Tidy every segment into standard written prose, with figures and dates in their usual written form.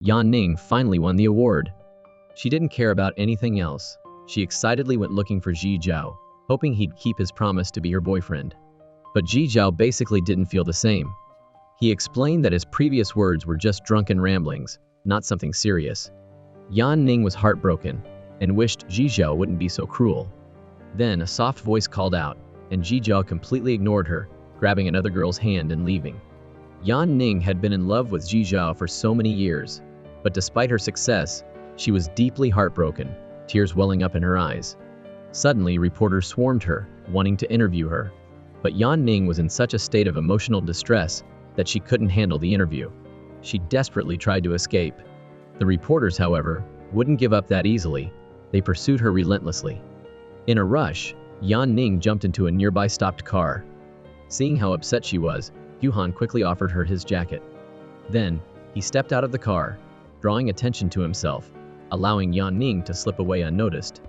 Yan Ning finally won the award. She didn't care about anything else. She excitedly went looking for Ji Zhao, hoping he'd keep his promise to be her boyfriend. But Ji Zhao basically didn't feel the same. He explained that his previous words were just drunken ramblings, not something serious. Yan Ning was heartbroken and wished Ji Zhao wouldn't be so cruel. Then a soft voice called out, and Ji Zhao completely ignored her, grabbing another girl's hand and leaving. Yan Ning had been in love with Ji Zhao for so many years, but despite her success, she was deeply heartbroken, tears welling up in her eyes. Suddenly, reporters swarmed her, wanting to interview her. But Yan Ning was in such a state of emotional distress that she couldn't handle the interview. She desperately tried to escape. The reporters, however, wouldn't give up that easily. They pursued her relentlessly. In a rush, Yan Ning jumped into a nearby stopped car. Seeing how upset she was, Guhan quickly offered her his jacket. Then, he stepped out of the car, drawing attention to himself, allowing Yan Ning to slip away unnoticed.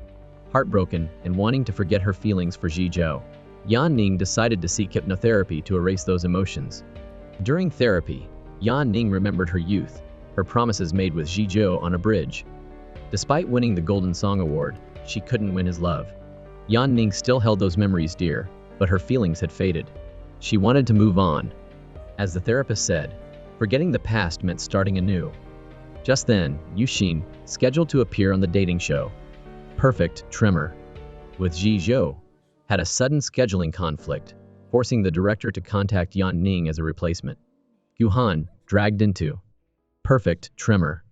Heartbroken and wanting to forget her feelings for Ji Zhao, Yan Ning decided to seek hypnotherapy to erase those emotions. During therapy, Yan Ning remembered her youth, her promises made with Ji Zhao on a bridge. Despite winning the Golden Song Award, she couldn't win his love. Yan Ning still held those memories dear, but her feelings had faded. She wanted to move on. As the therapist said, forgetting the past meant starting anew. Just then, Yuxin, scheduled to appear on the dating show, Perfect Tremor, with Ji Zhao, had a sudden scheduling conflict, forcing the director to contact Yan Ning as a replacement. Guhan, dragged into Perfect Tremor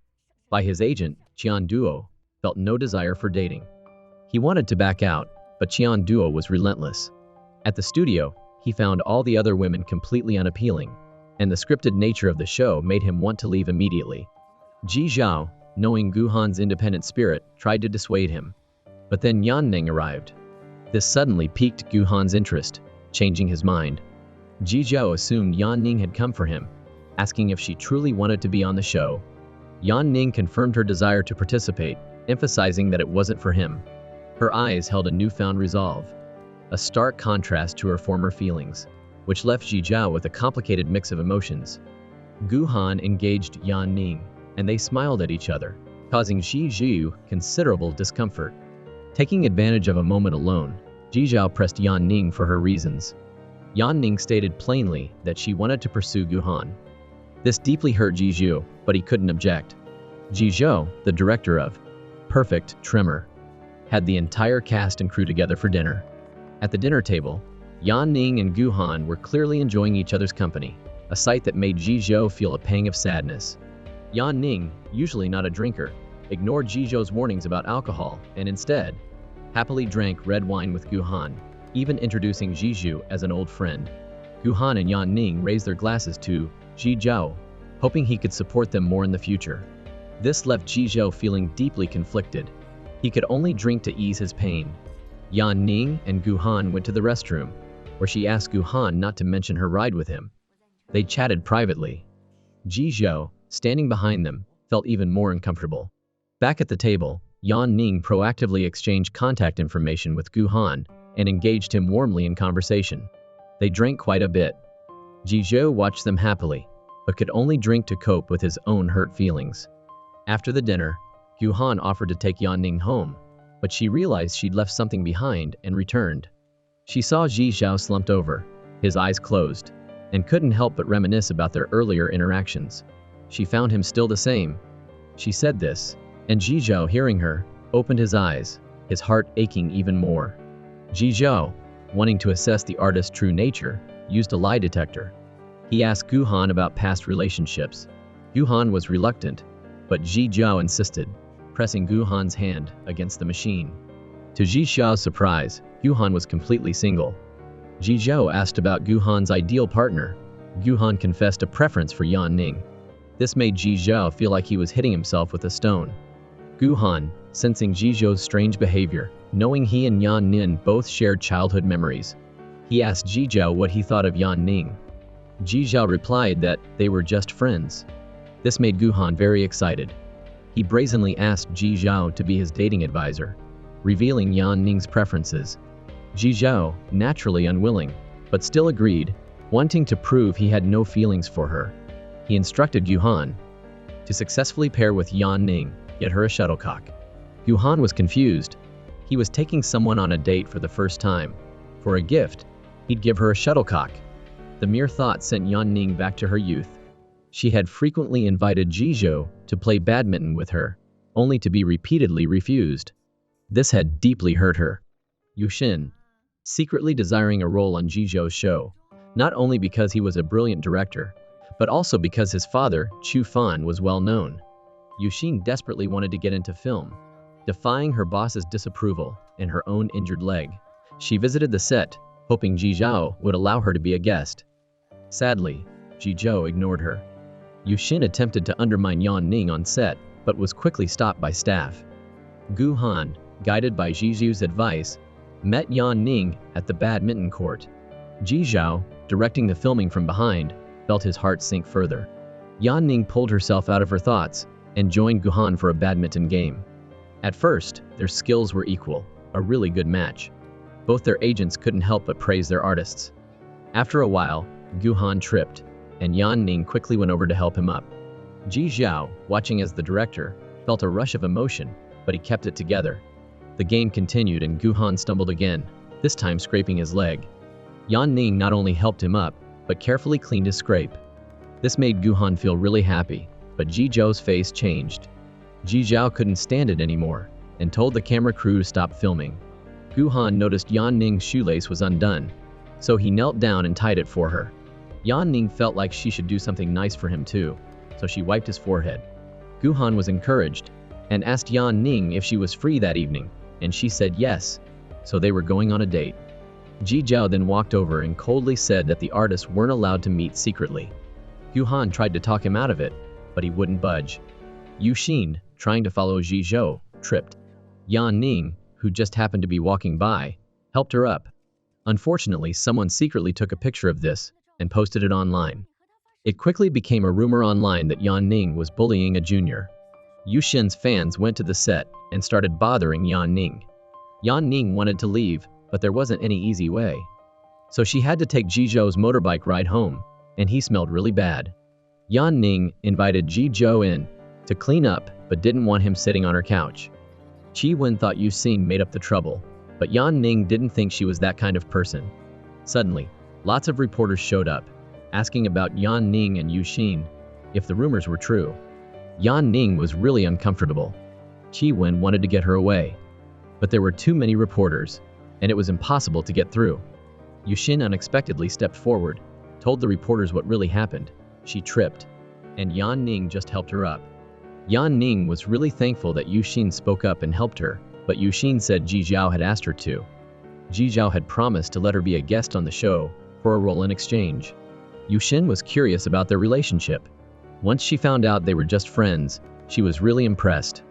by his agent, Qian Duo, felt no desire for dating. He wanted to back out, but Qian Duo was relentless. At the studio, he found all the other women completely unappealing, and the scripted nature of the show made him want to leave immediately. Ji Zhao, knowing Guhan's independent spirit, tried to dissuade him. But then Yan Ning arrived. This suddenly piqued Guhan's interest, changing his mind. Ji Zhao assumed Yan Ning had come for him, asking if she truly wanted to be on the show. Yan Ning confirmed her desire to participate, emphasizing that it wasn't for him. Her eyes held a newfound resolve, a stark contrast to her former feelings, which left Ji Zhao with a complicated mix of emotions. Guhan engaged Yan Ning, and they smiled at each other, causing Ji Zhao considerable discomfort. Taking advantage of a moment alone, Ji Zhao pressed Yan Ning for her reasons. Yan Ning stated plainly that she wanted to pursue Guhan. This deeply hurt Ji Zhao, but he couldn't object. Ji Zhao, the director of Perfect Tremor, had the entire cast and crew together for dinner. At the dinner table, Yan Ning and Guhan were clearly enjoying each other's company, a sight that made Ji Zhao feel a pang of sadness. Yan Ning, usually not a drinker, ignored Ji Zhao's warnings about alcohol and instead happily drank red wine with Guhan, even introducing Ji Zhao as an old friend. Guhan and Yan Ning raised their glasses to Ji Zhao, hoping he could support them more in the future. This left Ji Zhao feeling deeply conflicted. He could only drink to ease his pain. Yan Ning and Guhan went to the restroom, where she asked Guhan not to mention her ride with him. They chatted privately. Ji Zhao, standing behind them, felt even more uncomfortable. Back at the table, Yan Ning proactively exchanged contact information with Guhan and engaged him warmly in conversation. They drank quite a bit. Ji Zhao watched them happily, but could only drink to cope with his own hurt feelings. After the dinner, Guhan offered to take Yan Ning home, but she realized she'd left something behind and returned. She saw Ji Zhao slumped over, his eyes closed, and couldn't help but reminisce about their earlier interactions. She found him still the same. She said this, and Ji Zhao, hearing her, opened his eyes, his heart aching even more. Ji Zhao, wanting to assess the artist's true nature, used a lie detector. He asked Guhan about past relationships. Guhan was reluctant, but Ji Zhao insisted, pressing Guhan's hand against the machine. To Ji Zhao's surprise, Guhan was completely single. Ji Zhao asked about Guhan's ideal partner. Guhan confessed a preference for Yan Ning. This made Ji Zhao feel like he was hitting himself with a stone. Guhan, sensing Ji Zhao's strange behavior, knowing he and Yan Ning both shared childhood memories, he asked Ji Zhao what he thought of Yan Ning. Ji Zhao replied that they were just friends. This made Guhan very excited. He brazenly asked Ji Zhao to be his dating advisor, revealing Yan Ning's preferences. Ji Zhao, naturally unwilling, but still agreed, wanting to prove he had no feelings for her. He instructed Guhan to successfully pair with Yan Ning, get her a shuttlecock. Guhan was confused. He was taking someone on a date for the first time. For a gift, he'd give her a shuttlecock. The mere thought sent Yan Ning back to her youth. She had frequently invited Jizhou to play badminton with her, only to be repeatedly refused. This had deeply hurt her. Yuxin, secretly desiring a role on Jizhou's show, not only because he was a brilliant director, but also because his father, Chu Fan, was well known. Yuxin desperately wanted to get into film. Defying her boss's disapproval and her own injured leg, she visited the set, hoping Jizhou would allow her to be a guest. Sadly, Jizhou ignored her. Yuxin attempted to undermine Yan Ning on set, but was quickly stopped by staff. Gu Han, guided by Jizhou's advice, met Yan Ning at the badminton court. Jizhou, directing the filming from behind, felt his heart sink further. Yan Ning pulled herself out of her thoughts and joined Gu Han for a badminton game. At first, their skills were equal, a really good match. Both their agents couldn't help but praise their artists. After a while, Gu Han tripped, and Yan Ning quickly went over to help him up. Jizhou, watching as the director, felt a rush of emotion, but he kept it together. The game continued and Gu Han stumbled again, this time scraping his leg. Yan Ning not only helped him up, but carefully cleaned his scrape. This made Gu Han feel really happy, but Jizhou's face changed. Jizhou couldn't stand it anymore, and told the camera crew to stop filming. Gu Han noticed Yan Ning's shoelace was undone, so he knelt down and tied it for her. Yan Ning felt like she should do something nice for him too, so she wiped his forehead. Gu Han was encouraged, and asked Yan Ning if she was free that evening, and she said yes, so they were going on a date. Jizhou then walked over and coldly said that the artists weren't allowed to meet secretly. Gu Han tried to talk him out of it, but he wouldn't budge. Yuxin, trying to follow Jizhou, tripped. Yan Ning, who just happened to be walking by, helped her up. Unfortunately, someone secretly took a picture of this and posted it online. It quickly became a rumor online that Yan Ning was bullying a junior. Yuxin's fans went to the set and started bothering Yan Ning. Yan Ning wanted to leave, but there wasn't any easy way. So she had to take Jizhou's motorbike ride home, and he smelled really bad. Yan Ning invited Jizhou in to clean up, but didn't want him sitting on her couch. Qi Wen thought Yuxin made up the trouble, but Yan Ning didn't think she was that kind of person. Suddenly, lots of reporters showed up, asking about Yan Ning and Yuxin, if the rumors were true. Yan Ning was really uncomfortable. Qi Wen wanted to get her away, but there were too many reporters, and it was impossible to get through. Yuxin unexpectedly stepped forward, told the reporters what really happened. She tripped, and Yan Ning just helped her up. Yan Ning was really thankful that Yuxin spoke up and helped her, but Yuxin said Jizhou had asked her to. Jizhou had promised to let her be a guest on the show for a role in exchange. Yuxin was curious about their relationship. Once she found out they were just friends, she was really impressed.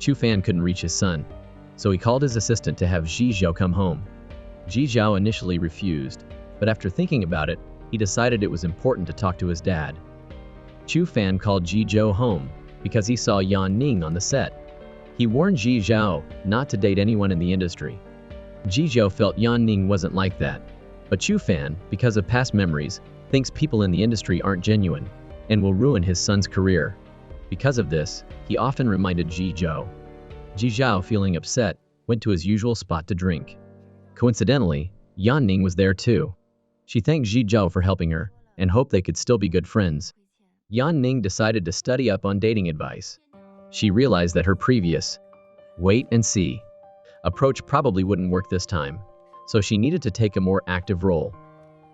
Chu Fan couldn't reach his son, so he called his assistant to have Jizhou come home. Jizhou initially refused, but after thinking about it, he decided it was important to talk to his dad. Chu Fan called Jizhou home because he saw Yan Ning on the set. He warned Jizhou not to date anyone in the industry. Jizhou felt Yan Ning wasn't like that, but Chu Fan, because of past memories, thinks people in the industry aren't genuine and will ruin his son's career. Because of this, he often reminded Jizhou. Jizhou, feeling upset, went to his usual spot to drink. Coincidentally, Yan Ning was there too. She thanked Jizhou for helping her and hoped they could still be good friends. Yan Ning decided to study up on dating advice. She realized that her previous wait and see approach probably wouldn't work this time, so she needed to take a more active role.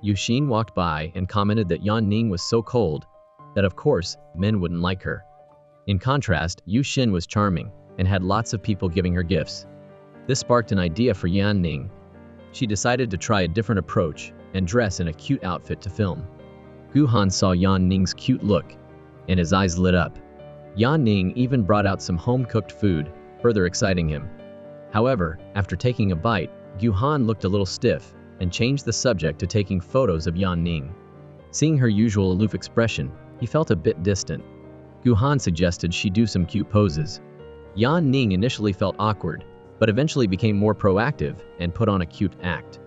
Yuxin walked by and commented that Yan Ning was so cold that of course men wouldn't like her. In contrast, Yuxin was charming and had lots of people giving her gifts. This sparked an idea for Yan Ning. She decided to try a different approach and dress in a cute outfit to film. Gu Han saw Yan Ning's cute look, and his eyes lit up. Yan Ning even brought out some home-cooked food, further exciting him. However, after taking a bite, Gu Han looked a little stiff and changed the subject to taking photos of Yan Ning. Seeing her usual aloof expression, he felt a bit distant. Gu Han suggested she do some cute poses. Yan Ning initially felt awkward, but eventually became more proactive and put on a cute act.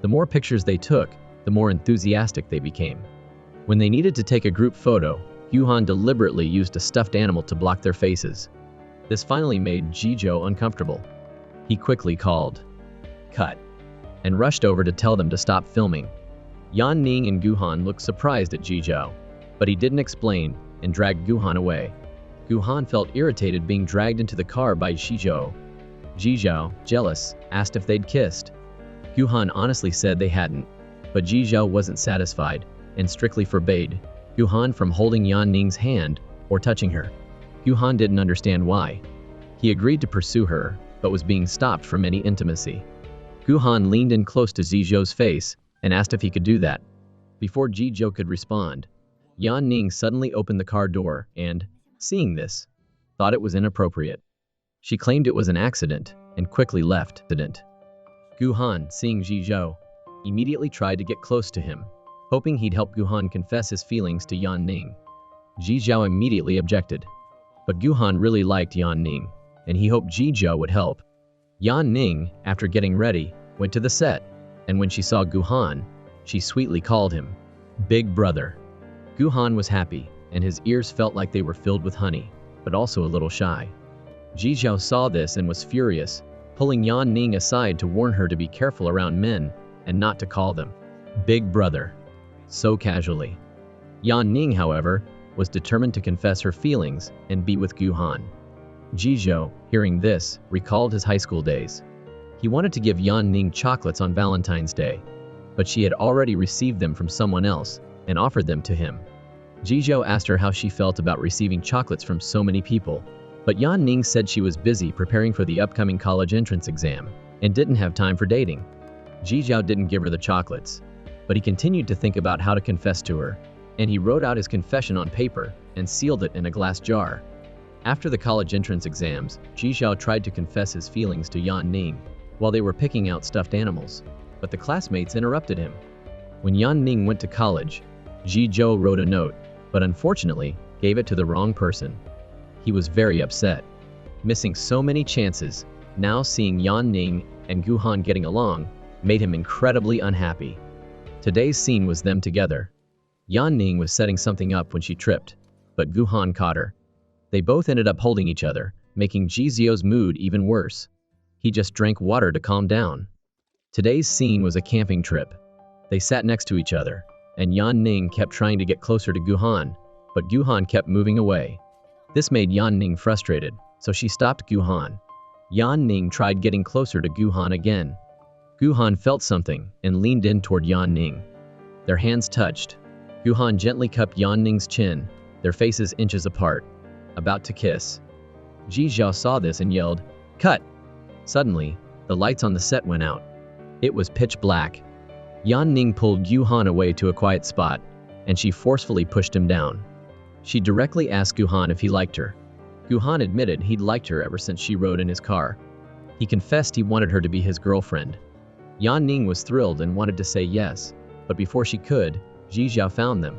The more pictures they took, the more enthusiastic they became. When they needed to take a group photo, Guhan deliberately used a stuffed animal to block their faces. This finally made Jizhou uncomfortable. He quickly called, "Cut," and rushed over to tell them to stop filming. Yan Ning and Guhan looked surprised at Jizhou, but he didn't explain and dragged Guhan away. Guhan felt irritated being dragged into the car by Jizhou. Jizhou, jealous, asked if they'd kissed. Guhan honestly said they hadn't, but Jizhou wasn't satisfied and strictly forbade Guhan from holding Yan Ning's hand or touching her. Guhan didn't understand why. He agreed to pursue her, but was being stopped from any intimacy. Guhan leaned in close to Jizhou's face and asked if he could do that. Before Jizhou could respond, Yan Ning suddenly opened the car door and, seeing this, thought it was inappropriate. She claimed it was an accident and quickly left. Guhan, seeing Jizhou, immediately tried to get close to him, hoping he'd help Guhan confess his feelings to Yan Ning. Jizhou immediately objected, but Guhan really liked Yan Ning, and he hoped Jizhou would help. Yan Ning, after getting ready, went to the set, and when she saw Guhan, she sweetly called him Big Brother. Guhan was happy, and his ears felt like they were filled with honey, but also a little shy. Jizhou saw this and was furious, pulling Yan Ning aside to warn her to be careful around men and not to call them Big Brother so casually. Yan Ning, however, was determined to confess her feelings and be with Guhan. Jizhou, hearing this, recalled his high school days. He wanted to give Yan Ning chocolates on Valentine's Day, but she had already received them from someone else and offered them to him. Jizhou asked her how she felt about receiving chocolates from so many people, but Yan Ning said she was busy preparing for the upcoming college entrance exam and didn't have time for dating. Jizhou didn't give her the chocolates, but he continued to think about how to confess to her, and he wrote out his confession on paper and sealed it in a glass jar. After the college entrance exams, Jizhou tried to confess his feelings to Yan Ning while they were picking out stuffed animals, but the classmates interrupted him. When Yan Ning went to college, Jizhou wrote a note, but unfortunately gave it to the wrong person. He was very upset. Missing so many chances, now seeing Yan Ning and Guhan getting along made him incredibly unhappy. Today's scene was them together. Yan Ning was setting something up when she tripped, but Guhan caught her. They both ended up holding each other, making Jizhou's mood even worse. He just drank water to calm down. Today's scene was a camping trip. They sat next to each other, and Yan Ning kept trying to get closer to Guhan, but Guhan kept moving away. This made Yan Ning frustrated, so she stopped Guhan. Yan Ning tried getting closer to Guhan again. Guhan felt something and leaned in toward Yan Ning. Their hands touched. Guhan gently cupped Yan Ning's chin, their faces inches apart, about to kiss. Jizhou saw this and yelled, "Cut!" Suddenly, the lights on the set went out. It was pitch black. Yan Ning pulled Guhan away to a quiet spot, and she forcefully pushed him down. She directly asked Guhan if he liked her. Guhan admitted he'd liked her ever since she rode in his car. He confessed he wanted her to be his girlfriend. Yan Ning was thrilled and wanted to say yes, but before she could, Jizhou found them,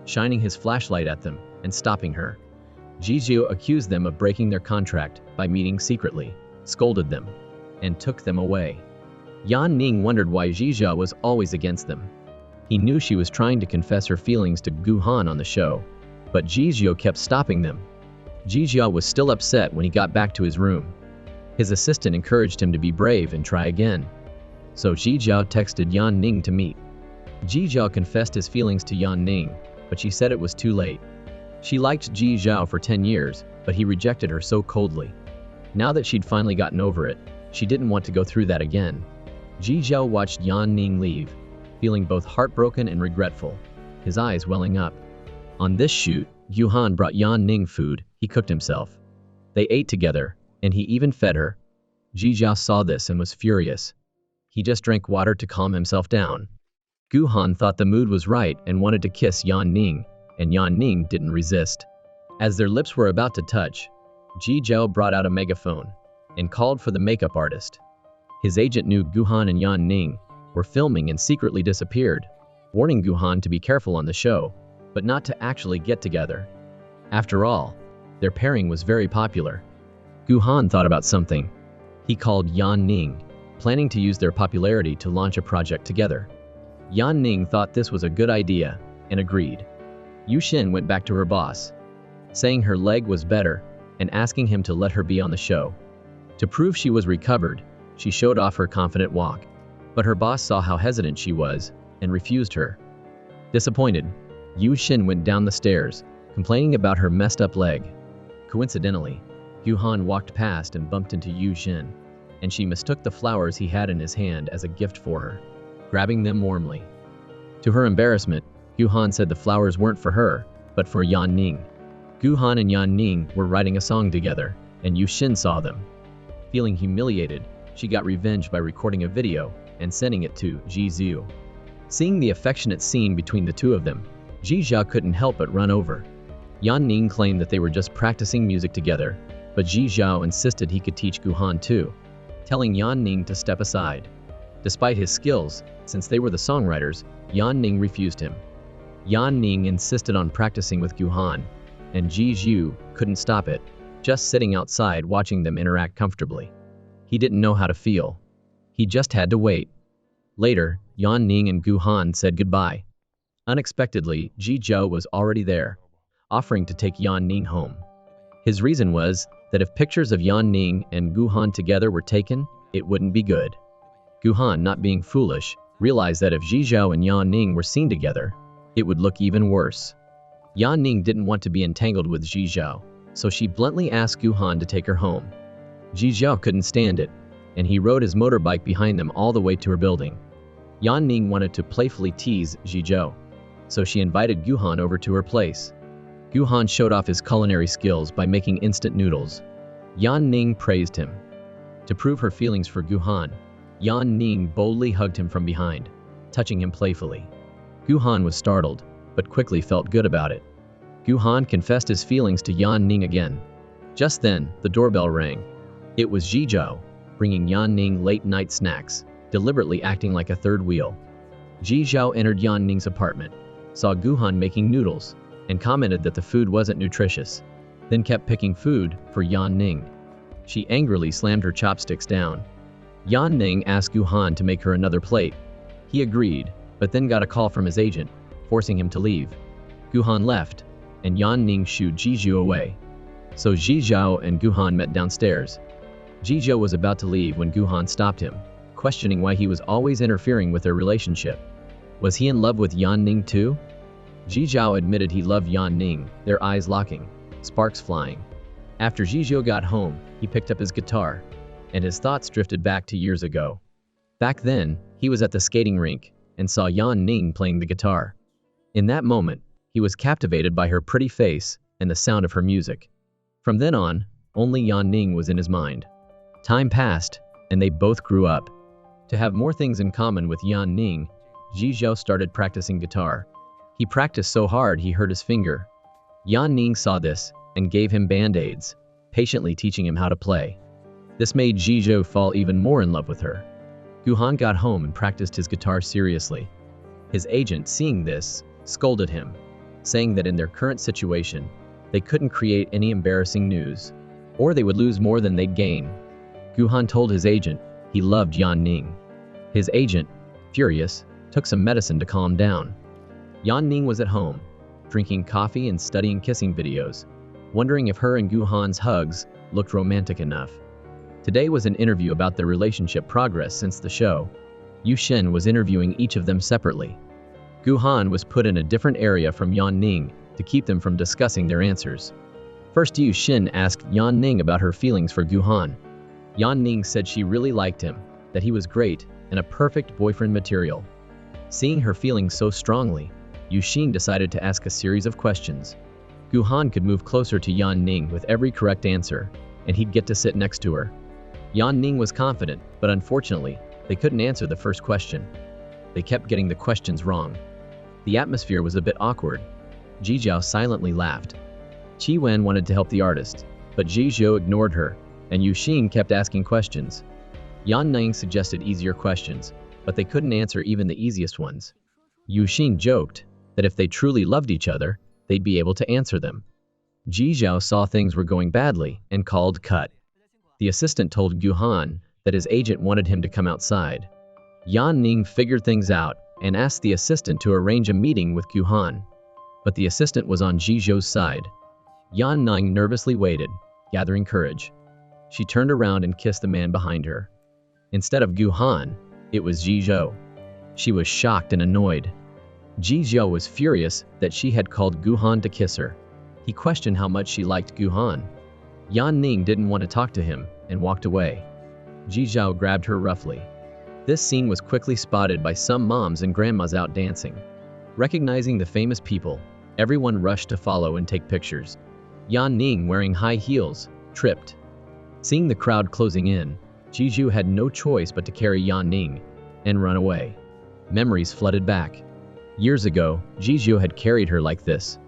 shining his flashlight at them and stopping her. Jizhou accused them of breaking their contract by meeting secretly, scolded them, and took them away. Yan Ning wondered why Jizhou was always against them. He knew she was trying to confess her feelings to Guhan on the show, but Jizhou kept stopping them. Jizhou was still upset when he got back to his room. His assistant encouraged him to be brave and try again. So Jizhou texted Yan Ning to meet. Jizhou confessed his feelings to Yan Ning, but she said it was too late. She liked Jizhou for 10 years, but he rejected her so coldly. Now that she'd finally gotten over it, she didn't want to go through that again. Jizhou watched Yan Ning leave, feeling both heartbroken and regretful, his eyes welling up. On this shoot, Guhan brought Yan Ning food he cooked himself. They ate together, and he even fed her. Jizhou saw this and was furious. He just drank water to calm himself down. Guhan thought the mood was right and wanted to kiss Yan Ning, and Yan Ning didn't resist. As their lips were about to touch, Jizhou brought out a megaphone and called for the makeup artist. His agent knew Guhan and Yan Ning were filming and secretly disappeared, warning Guhan to be careful on the show, but not to actually get together. After all, their pairing was very popular. Guhan thought about something. He called Yan Ning, planning to use their popularity to launch a project together. Yan Ning thought this was a good idea and agreed. Yu Xin went back to her boss, saying her leg was better and asking him to let her be on the show. To prove she was recovered, she showed off her confident walk. But her boss saw how hesitant she was and refused her. Disappointed, Yu Xin went down the stairs, complaining about her messed up leg. Coincidentally, Gu Han walked past and bumped into Yu Xin, and she mistook the flowers he had in his hand as a gift for her, grabbing them warmly. To her embarrassment, Gu Han said the flowers weren't for her, but for Yan Ning. Gu Han and Yan Ning were writing a song together, and Yu Xin saw them. Feeling humiliated, she got revenge by recording a video and sending it to Ji Zhu. Seeing the affectionate scene between the two of them, Ji Zhao couldn't help but run over. Yan Ning claimed that they were just practicing music together, but Ji Zhao insisted he could teach Gu Han too, telling Yan Ning to step aside. Despite his skills, since they were the songwriters, Yan Ning refused him. Yan Ning insisted on practicing with Gu Han, and Ji Zhu couldn't stop it, just sitting outside watching them interact comfortably. He didn't know how to feel. He just had to wait. Later, Yan Ning and Gu Han said goodbye. Unexpectedly, Ji Zhou was already there, offering to take Yan Ning home. His reason was that if pictures of Yan Ning and Gu Han together were taken, it wouldn't be good. Gu Han, not being foolish, realized that if Ji Zhou and Yan Ning were seen together, it would look even worse. Yan Ning didn't want to be entangled with Ji Zhou, so she bluntly asked Gu Han to take her home. Ji Zhou couldn't stand it, and he rode his motorbike behind them all the way to her building. Yan Ning wanted to playfully tease Ji Zhou, so she invited Gu Han over to her place. Gu Han showed off his culinary skills by making instant noodles. Yan Ning praised him. To prove her feelings for Gu Han, Yan Ning boldly hugged him from behind, touching him playfully. Gu Han was startled, but quickly felt good about it. Gu Han confessed his feelings to Yan Ning again. Just then, the doorbell rang. It was Ji Zhou, bringing Yan Ning late-night snacks, deliberately acting like a third wheel. Ji Zhou entered Yan Ning's apartment, saw Gu Han making noodles, and commented that the food wasn't nutritious, then kept picking food for Yan Ning. She angrily slammed her chopsticks down. Yan Ning asked Gu Han to make her another plate. He agreed, but then got a call from his agent, forcing him to leave. Gu Han left, and Yan Ning shooed Ji Zhou away. So Ji Zhou and Gu Han met downstairs. Ji Zhou was about to leave when Gu Han stopped him, questioning why he was always interfering with their relationship. Was he in love with Yan Ning too? Ji Zhou admitted he loved Yan Ning, their eyes locking, sparks flying. After Ji Zhou got home, he picked up his guitar, and his thoughts drifted back to years ago. Back then, he was at the skating rink and saw Yan Ning playing the guitar. In that moment, he was captivated by her pretty face and the sound of her music. From then on, only Yan Ning was in his mind. Time passed, and they both grew up. To have more things in common with Yan Ning, Ji Zhou started practicing guitar. He practiced so hard he hurt his finger. Yan Ning saw this and gave him band-aids, patiently teaching him how to play. This made Ji Zhou fall even more in love with her. Gu Han got home and practiced his guitar seriously. His agent, seeing this, scolded him, saying that in their current situation, they couldn't create any embarrassing news, or they would lose more than they'd gain. Gu Han told his agent he loved Yan Ning. His agent, furious, took some medicine to calm down. Yan Ning was at home, drinking coffee and studying kissing videos, wondering if her and Gu Han's hugs looked romantic enough. Today was an interview about their relationship progress since the show. Yu Xin was interviewing each of them separately. Gu Han was put in a different area from Yan Ning to keep them from discussing their answers. First, Yu Xin asked Yan Ning about her feelings for Gu Han. Yan Ning said she really liked him, that he was great and a perfect boyfriend material. Seeing her feeling so strongly, Yu Xin decided to ask a series of questions. Gu Han could move closer to Yan Ning with every correct answer, and he'd get to sit next to her. Yan Ning was confident, but unfortunately, they couldn't answer the first question. They kept getting the questions wrong. The atmosphere was a bit awkward. Ji Zhou silently laughed. Qi Wen wanted to help the artist, but Ji Zhou ignored her, and Yu Xin kept asking questions. Yan Ning suggested easier questions, but they couldn't answer even the easiest ones. Yu Xin joked that if they truly loved each other, they'd be able to answer them. Ji Zhou saw things were going badly and called cut. The assistant told Gu Han that his agent wanted him to come outside. Yan Ning figured things out and asked the assistant to arrange a meeting with Gu Han. but the assistant was on Ji Zhou's side. Yan Ning nervously waited, gathering courage. She turned around and kissed the man behind her. Instead of Gu Han, it was Ji Zhou. She was shocked and annoyed. Ji Zhou was furious that she had called Gu Han to kiss her. He questioned how much she liked Gu Han. Yan Ning didn't want to talk to him and walked away. Ji Zhou grabbed her roughly. This scene was quickly spotted by some moms and grandmas out dancing. Recognizing the famous people, everyone rushed to follow and take pictures. Yan Ning, wearing high heels, tripped. Seeing the crowd closing in, Ji Zhou had no choice but to carry Yan Ning and run away. Memories flooded back. Years ago, Ji Zhou had carried her like this.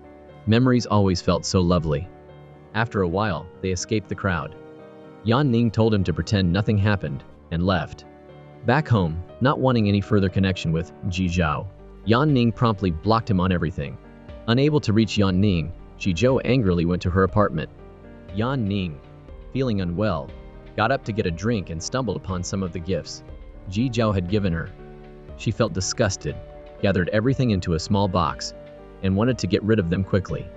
Memories always felt so lovely. After a while, they escaped the crowd. Yan Ning told him to pretend nothing happened and left. Back home, not wanting any further connection with Ji Zhou, Yan Ning promptly blocked him on everything. Unable to reach Yan Ning, Ji Zhou angrily went to her apartment. Yan Ning, feeling unwell, got up to get a drink and stumbled upon some of the gifts Ji Zhou had given her. She felt disgusted, gathered everything into a small box, and wanted to get rid of them quickly.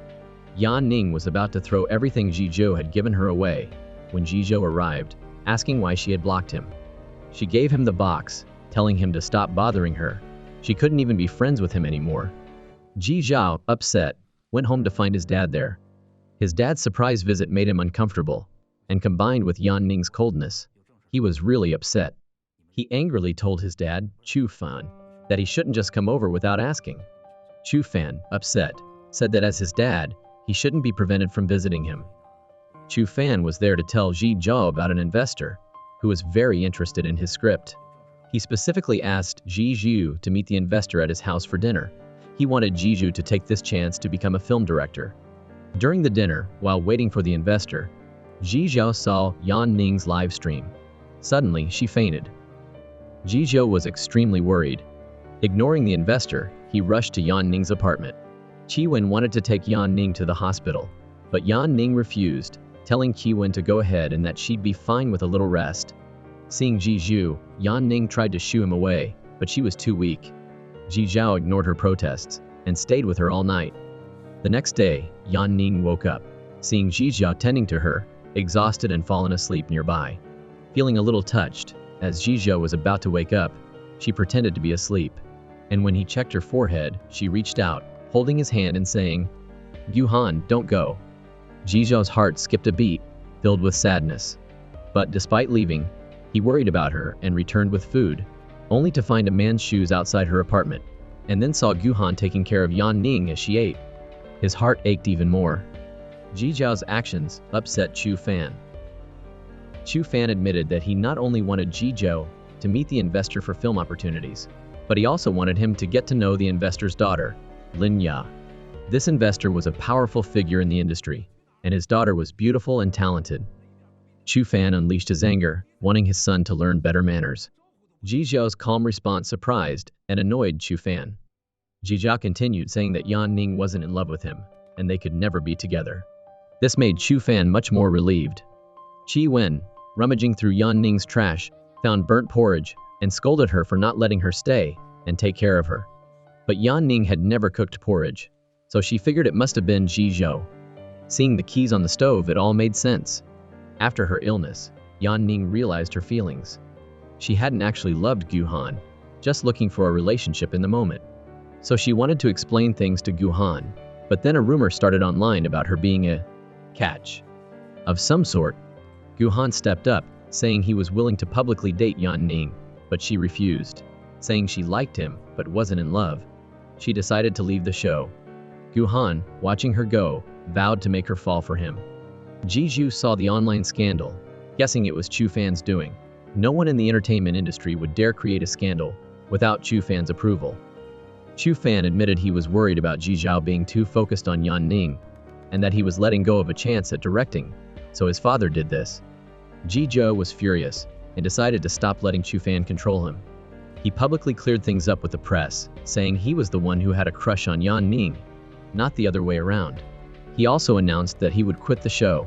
Yan Ning was about to throw everything Ji Zhou had given her away when Ji Zhou arrived, asking why she had blocked him. She gave him the box, telling him to stop bothering her. She couldn't even be friends with him anymore. Ji Zhou, upset, went home to find his dad there. His dad's surprise visit made him uncomfortable, and combined with Yan Ning's coldness, he was really upset. He angrily told his dad, Chu Fan, that he shouldn't just come over without asking. Chu Fan, upset, said that as his dad, he shouldn't be prevented from visiting him. Chu Fan was there to tell Ji Zhou about an investor who was very interested in his script. He specifically asked Ji Zhou to meet the investor at his house for dinner. He wanted Ji Zhou to take this chance to become a film director. During the dinner, while waiting for the investor, Ji Zhou saw Yan Ning's live stream. Suddenly, she fainted. Ji Zhou was extremely worried. Ignoring the investor, he rushed to Yan Ning's apartment. Qi Wen wanted to take Yan Ning to the hospital, but Yan Ning refused, telling Qi Wen to go ahead and that she'd be fine with a little rest. Seeing Ji Zhou, Yan Ning tried to shoo him away, but she was too weak. Ji Zhou ignored her protests and stayed with her all night. The next day, Yan Ning woke up, seeing Ji Zhou tending to her, exhausted and fallen asleep nearby. Feeling a little touched, as Ji Zhou was about to wake up, she pretended to be asleep. And when he checked her forehead, she reached out, holding his hand and saying, "Gu Han, don't go." Ji Zhou's heart skipped a beat, filled with sadness. But despite leaving, he worried about her and returned with food, only to find a man's shoes outside her apartment, and then saw Gu Han taking care of Yan Ning as she ate. His heart ached even more. Ji Zhou's actions upset Chu Fan. Chu Fan admitted that he not only wanted Ji Zhou to meet the investor for film opportunities, but he also wanted him to get to know the investor's daughter, Lin Ya. This investor was a powerful figure in the industry, and his daughter was beautiful and talented. Chu Fan unleashed his anger, wanting his son to learn better manners. Ji Zhou's calm response surprised and annoyed Chu Fan. Ji Zhou continued saying that Yan Ning wasn't in love with him, and they could never be together. This made Chu Fan much more relieved. Qi Wen, rummaging through Yan Ning's trash, found burnt porridge and scolded her for not letting her stay and take care of her. But Yan Ning had never cooked porridge, so she figured it must have been Ji Zhou. Seeing the keys on the stove, it all made sense. After her illness, Yan Ning realized her feelings. She hadn't actually loved Gu Han, just looking for a relationship in the moment. So she wanted to explain things to Gu Han, but then a rumor started online about her being a catch of some sort. Gu Han stepped up, saying he was willing to publicly date Yan Ning, but she refused, saying she liked him but wasn't in love. She decided to leave the show. Gu Han, watching her go, vowed to make her fall for him. Ji Zhou saw the online scandal, guessing it was Chu Fan's doing. No one in the entertainment industry would dare create a scandal without Chu Fan's approval. Chu Fan admitted he was worried about Ji Zhou being too focused on Yan Ning, and that he was letting go of a chance at directing, so his father did this. Ji Zhou was furious and decided to stop letting Chu Fan control him. He publicly cleared things up with the press, saying he was the one who had a crush on Yan Ning, not the other way around. He also announced that he would quit the show.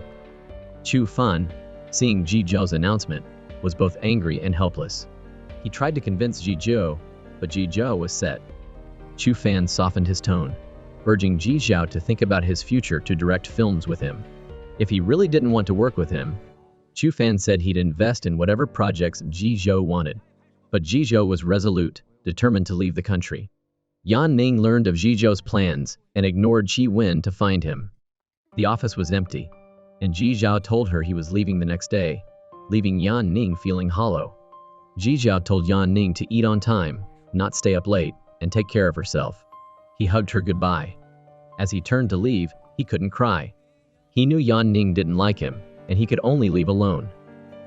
Chu Fan, seeing Ji Zhou's announcement, was both angry and helpless. He tried to convince Ji Zhou, but Ji Zhou was set. Chu Fan softened his tone. urging Ji Zhao to think about his future to direct films with him. If he really didn't want to work with him, Chu Fan said he'd invest in whatever projects Ji Zhao wanted. But Ji Zhao was resolute, determined to leave the country. Yan Ning learned of Ji Zhao's plans and ignored Qi Wen to find him. The office was empty, and Ji Zhao told her he was leaving the next day, leaving Yan Ning feeling hollow. Ji Zhao told Yan Ning to eat on time, not stay up late, and take care of herself. He hugged her goodbye. As he turned to leave, he couldn't cry. He knew Yan Ning didn't like him, and he could only leave alone.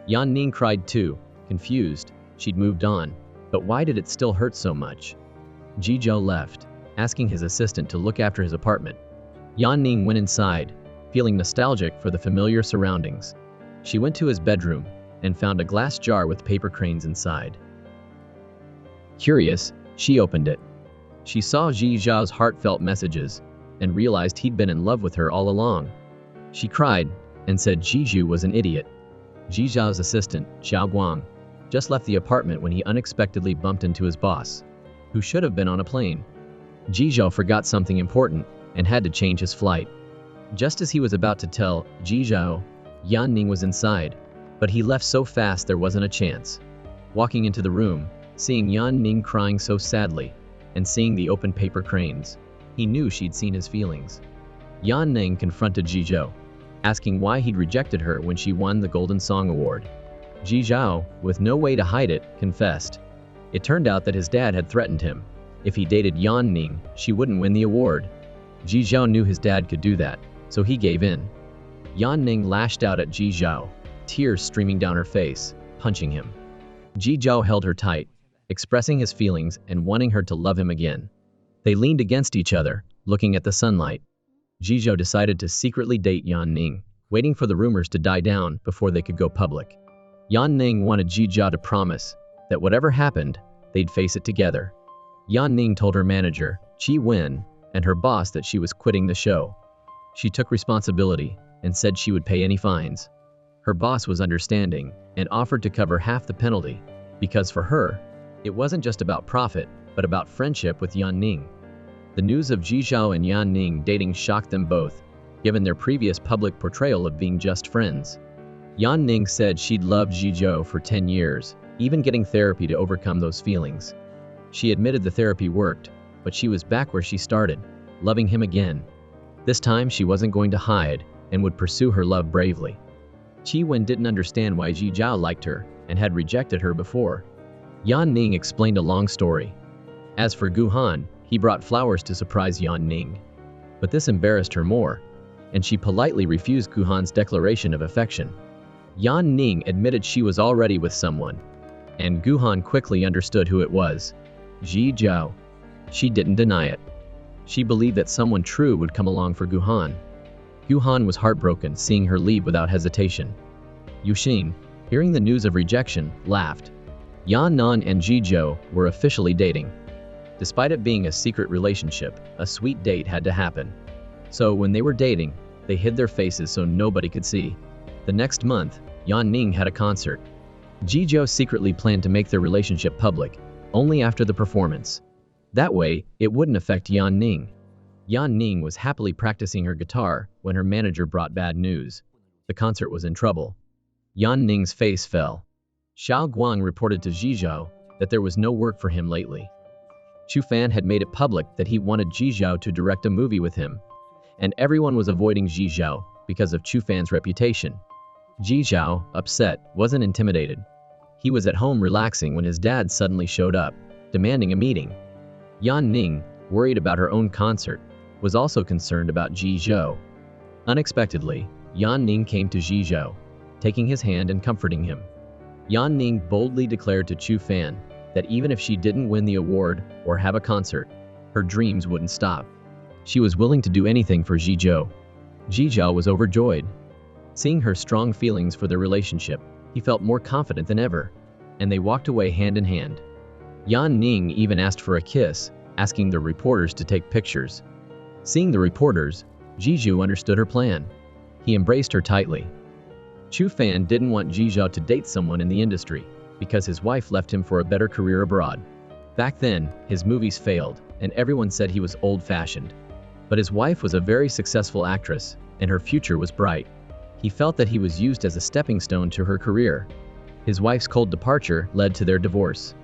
Yan Ning cried too, confused. She'd moved on, but why did it still hurt so much? Ji Zhao left, asking his assistant to look after his apartment. Yan Ning went inside, feeling nostalgic for the familiar surroundings. She went to his bedroom and found a glass jar with paper cranes inside. Curious, she opened it. She saw Ji Zhao's heartfelt messages and realized he'd been in love with her all along. She cried and said Ji Zhu was an idiot. Ji Zhao's assistant, Xiao Guang, just left the apartment when he unexpectedly bumped into his boss, who should have been on a plane. Ji Zhao forgot something important and had to change his flight. Just as he was about to tell Ji Zhao, Yan Ning was inside, but he left so fast there wasn't a chance. Walking into the room, seeing Yan Ning crying so sadly, and seeing the open paper cranes, he knew she'd seen his feelings. Yan Ning confronted Ji Zhao, asking why he'd rejected her when she won the Golden Song Award. Ji Zhao, with no way to hide it, confessed. It turned out that his dad had threatened him. If he dated Yan Ning, she wouldn't win the award. Ji Zhao knew his dad could do that, so he gave in. Yan Ning lashed out at Ji Zhao, tears streaming down her face, punching him. Ji Zhao held her tight, expressing his feelings and wanting her to love him again. They leaned against each other, looking at the sunlight. Ji Zhao decided to secretly date Yan Ning, waiting for the rumors to die down before they could go public. Yan Ning wanted Ji Zhao to promise that whatever happened, they'd face it together. Yan Ning told her manager, Qi Wen, and her boss that she was quitting the show. She took responsibility and said she would pay any fines. Her boss was understanding and offered to cover half the penalty, because for her, it wasn't just about profit, but about friendship with Yan Ning. The news of Ji Zhao and Yan Ning dating shocked them both, given their previous public portrayal of being just friends. Yan Ning said she'd loved Ji Zhao for 10 years, even getting therapy to overcome those feelings. She admitted the therapy worked, but she was back where she started, loving him again. This time she wasn't going to hide and would pursue her love bravely. Qi Wen didn't understand why Ji Zhao liked her and had rejected her before. Yan Ning explained a long story. As for Gu Han, he brought flowers to surprise Yan Ning. But this embarrassed her more, and she politely refused Gu Han's declaration of affection. Yan Ning admitted she was already with someone, and Gu Han quickly understood who it was. Ji Zhao. She didn't deny it. She believed that someone true would come along for Gu Han. Gu Han was heartbroken seeing her leave without hesitation. Yu Xin, hearing the news of rejection, laughed. Yan Nan and Ji Zhao were officially dating. Despite it being a secret relationship, a sweet date had to happen. So when they were dating, they hid their faces so nobody could see. The next month, Yan Ning had a concert. Ji Zhao secretly planned to make their relationship public, only after the performance. That way, it wouldn't affect Yan Ning. Yan Ning was happily practicing her guitar when her manager brought bad news. The concert was in trouble. Yan Ning's face fell. Xiao Guang reported to Ji Zhao that there was no work for him lately. Chu Fan had made it public that he wanted Ji Zhao to direct a movie with him, and everyone was avoiding Ji Zhao because of Chu Fan's reputation. Ji Zhao, upset, wasn't intimidated. He was at home relaxing when his dad suddenly showed up, demanding a meeting. Yan Ning, worried about her own concert, was also concerned about Ji Zhao. Unexpectedly, Yan Ning came to Ji Zhao, taking his hand and comforting him. Yan Ning boldly declared to Chu Fan that even if she didn't win the award or have a concert, her dreams wouldn't stop. She was willing to do anything for Ji Zhao. Ji Zhao was overjoyed. Seeing her strong feelings for their relationship, he felt more confident than ever, and they walked away hand in hand. Yan Ning even asked for a kiss, asking the reporters to take pictures. Seeing the reporters, Ji Zhao understood her plan. He embraced her tightly. Chu Fan didn't want Ji Zhao to date someone in the industry, because his wife left him for a better career abroad. Back then, his movies failed, and everyone said he was old-fashioned. But his wife was a very successful actress, and her future was bright. He felt that he was used as a stepping stone to her career. His wife's cold departure led to their divorce.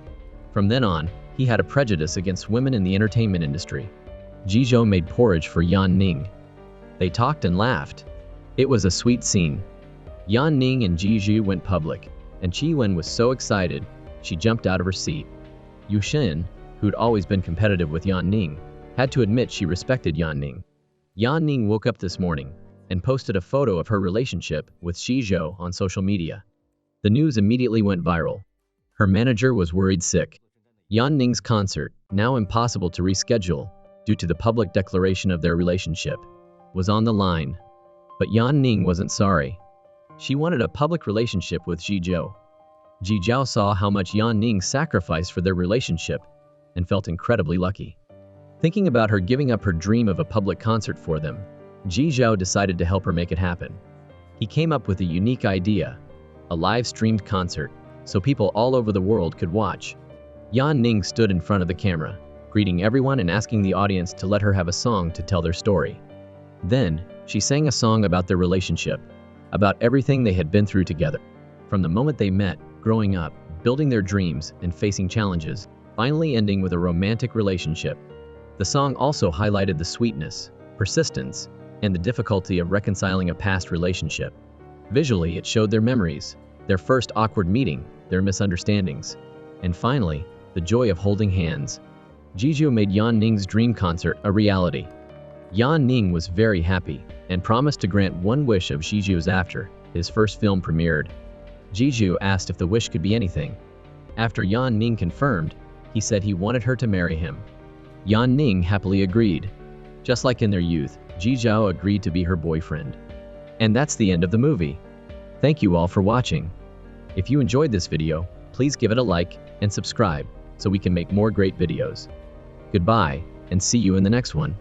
From then on, he had a prejudice against women in the entertainment industry. Jizhou made porridge for Yan Ning. They talked and laughed. It was a sweet scene. Yan Ning and Jizhou went public, and Qi Wen was so excited, she jumped out of her seat. Yu Xin, who'd always been competitive with Yan Ning, had to admit she respected Yan Ning. Yan Ning woke up this morning and posted a photo of her relationship with Jizhou on social media. The news immediately went viral. Her manager was worried sick. Yan Ning's concert, now impossible to reschedule due to the public declaration of their relationship, was on the line. But Yan Ning wasn't sorry. She wanted a public relationship with Jizhou. Jizhou saw how much Yan Ning sacrificed for their relationship and felt incredibly lucky. Thinking about her giving up her dream of a public concert for them, Jizhou decided to help her make it happen. He came up with a unique idea, a live-streamed concert, so people all over the world could watch. Yan Ning stood in front of the camera, greeting everyone and asking the audience to let her have a song to tell their story. Then, she sang a song about their relationship, about everything they had been through together. From the moment they met, growing up, building their dreams, and facing challenges, finally ending with a romantic relationship. The song also highlighted the sweetness, persistence, and the difficulty of reconciling a past relationship. Visually, it showed their memories, their first awkward meeting, their misunderstandings, and finally, the joy of holding hands. Jizhou made Yan Ning's dream concert a reality. Yan Ning was very happy and promised to grant one wish of Jizhou's after his first film premiered. Jizhou asked if the wish could be anything. After Yan Ning confirmed, he said he wanted her to marry him. Yan Ning happily agreed. Just like in their youth, Jizhou agreed to be her boyfriend. And that's the end of the movie. Thank you all for watching. If you enjoyed this video, please give it a like and subscribe so we can make more great videos. Goodbye, and see you in the next one.